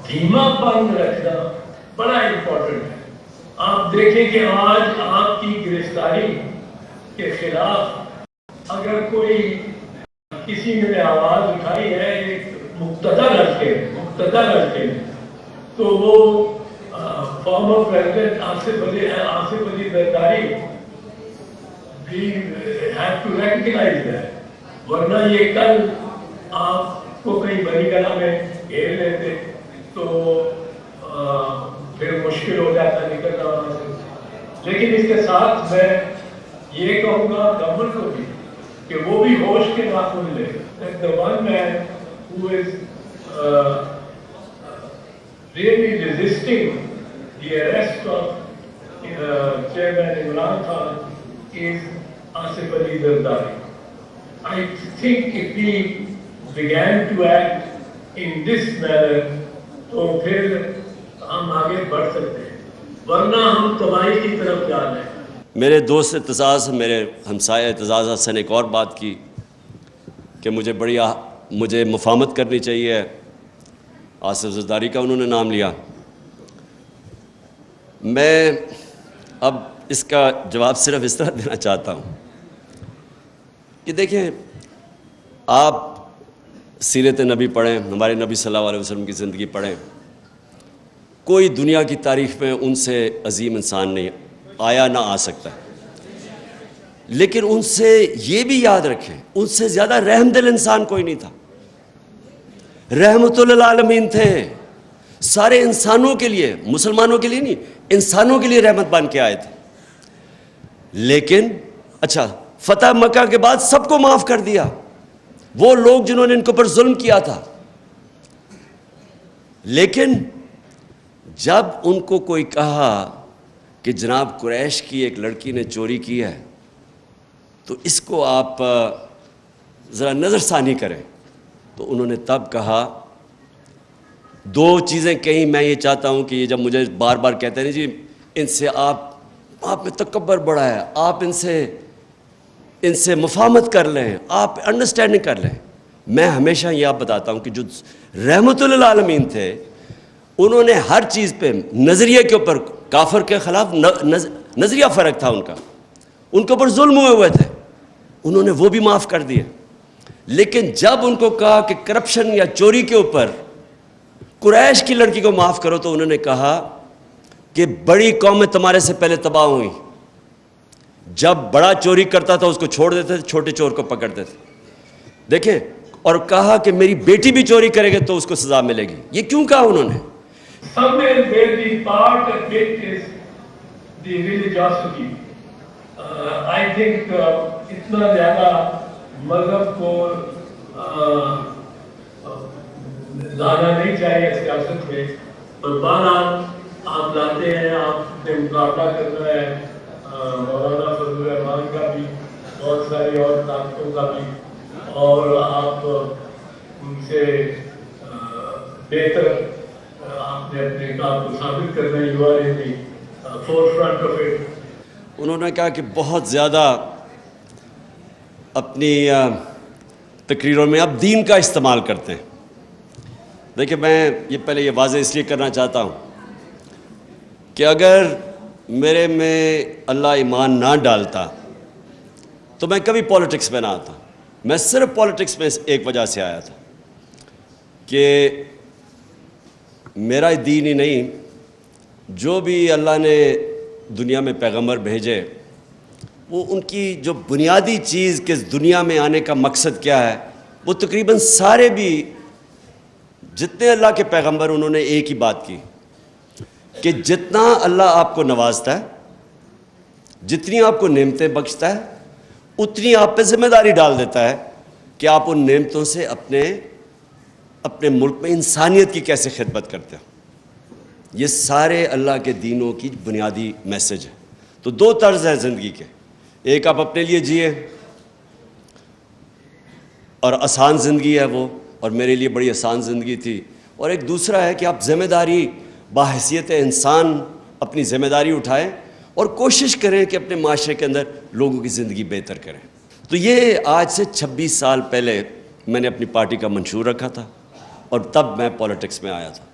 धीमा पन रखना बड़ा इम्पोर्टेंट है। आप देखें कि आज आपकी गिरफ्तारी के खिलाफ अगर कोई किसी ने आवाज उठाई है एक मुक्तदा लड़के में, तो वो फॉर्मर प्रेसिडेंट आसिफ अली जरदारी भी हैव टू रिकॉग्नाइज दैट, वरना ये कल आपको कहीं बड़ी कला में घेर लेते तो फिर मुश्किल हो जाता निकलना वहां से। लेकिन इसके साथ मैं ये कहूँगा गवर्नमेंट को भी कि वो भी होश के नाखून ले। The one man who is really resisting the arrest of Chairman Imran Khan is Asif Ali Zardari. I think if we began to act in this manner, तो फिर हम आगे बढ़ सकते हैं, वरना हम तबाही की तरफ जा रहे हैं। मेरे दोस्त एतजाज़, मेरे हमसाया एतजाज़ हसन एक और बात की कि मुझे मुफाहमत करनी चाहिए। आसिफ ज़रदारी का उन्होंने नाम लिया। मैं अब इसका जवाब सिर्फ इस तरह देना चाहता हूँ कि देखें, आप सीरत नबी पढ़ें, हमारे नबी सल्लल्लाहु अलैहि वसल्लम की ज़िंदगी पढ़ें, कोई दुनिया की तारीख़ में उनसे अजीम इंसान नहीं आया ना आ सकता। लेकिन उनसे ये भी याद रखें, उनसे ज़्यादा रहमदिल इंसान कोई नहीं था। रहमतुल आलमीन थे, सारे इंसानों के लिए, मुसलमानों के लिए नहीं, इंसानों के लिए रहमत बन के आए थे। लेकिन अच्छा, फतह मक्का के बाद सबको माफ़ कर दिया, वो लोग जिन्होंने इनके ऊपर जुल्म किया था। लेकिन जब उनको कोई कहा कि जनाब कुरैश की एक लड़की ने चोरी की है, तो इसको आप ज़रा नज़रसानी करें, तो उन्होंने तब कहा, दो चीज़ें कहीं। मैं ये चाहता हूँ कि ये जब मुझे बार बार कहते हैं जी इनसे आप में तकब्बर बड़ा है, आप इनसे मुफाहमत कर लें, आप अंडरस्टैंडिंग कर लें, मैं हमेशा ये आप बताता हूँ कि जो रहमतुल आलमीन थे, उन्होंने हर चीज़ पे नज़रिए के ऊपर, काफर के ख़िलाफ़ नज़रिया फ़र्क था उनके ऊपर जुल्म हुए थे, उन्होंने वो भी माफ़ कर दिए। लेकिन जब उनको कहा कि करप्शन या चोरी के ऊपर कुरैश की लड़की को माफ़ करो, तो उन्होंने कहा कि बड़ी कौमें तुम्हारे से पहले तबाह हुई, जब बड़ा चोरी करता था उसको छोड़ देते थे, छोटे चोर को पकड़ते थे। देखें, और कहा कि मेरी बेटी भी चोरी करेगी तो उसको सज़ा मिलेगी। ये क्यों कहा उन्होंने? Somewhere where the part of it is the religiosity. I think इतना ज़्यादा मज़हब को लाना नहीं चाहिए सियासत में, पर बहरहाल आप लाते हैं, आपने मुकाबला करना है मौलाना फजल रहमान का भी, बहुत सारी और ताकतों का भी, और आप उनसे बेहतर आपने अपने काम को साबित करना, you are in the forefront of it. उन्होंने कहा कि बहुत ज़्यादा अपनी तकरीरों में अब दीन का इस्तेमाल करते हैं। देखिए, मैं ये पहले ये वाज़ेह इसलिए करना चाहता हूँ कि अगर मेरे में अल्लाह ईमान ना डालता तो मैं कभी पॉलिटिक्स में ना आता। मैं सिर्फ पॉलिटिक्स में एक वजह से आया था कि मेरा दीन ही नहीं, जो भी अल्लाह ने दुनिया में पैगंबर भेजे, वो उनकी जो बुनियादी चीज़ कि दुनिया में आने का मकसद क्या है, वो तकरीबन सारे भी जितने अल्लाह के पैगंबर, उन्होंने एक ही बात की कि जितना अल्लाह आपको नवाजता है, जितनी आपको नेमतें बख्शता है, उतनी आप पे जिम्मेदारी डाल देता है कि आप उन नेमतों से अपने मुल्क में इंसानियत की कैसे खिदमत करते हो। ये सारे अल्लाह के दीनों की बुनियादी मैसेज है। तो दो तर्ज है ज़िंदगी के, एक आप अपने लिए जिए और आसान ज़िंदगी है वो, और मेरे लिए बड़ी आसान ज़िंदगी थी, और एक दूसरा है कि आप ज़िम्मेदारी बाहैसियत इंसान अपनी ज़िम्मेदारी उठाएं और कोशिश करें कि अपने माशरे के अंदर लोगों की ज़िंदगी बेहतर करें। तो ये आज से 26 साल पहले मैंने अपनी पार्टी का मंशूर रखा था और तब मैं पॉलिटिक्स में आया था।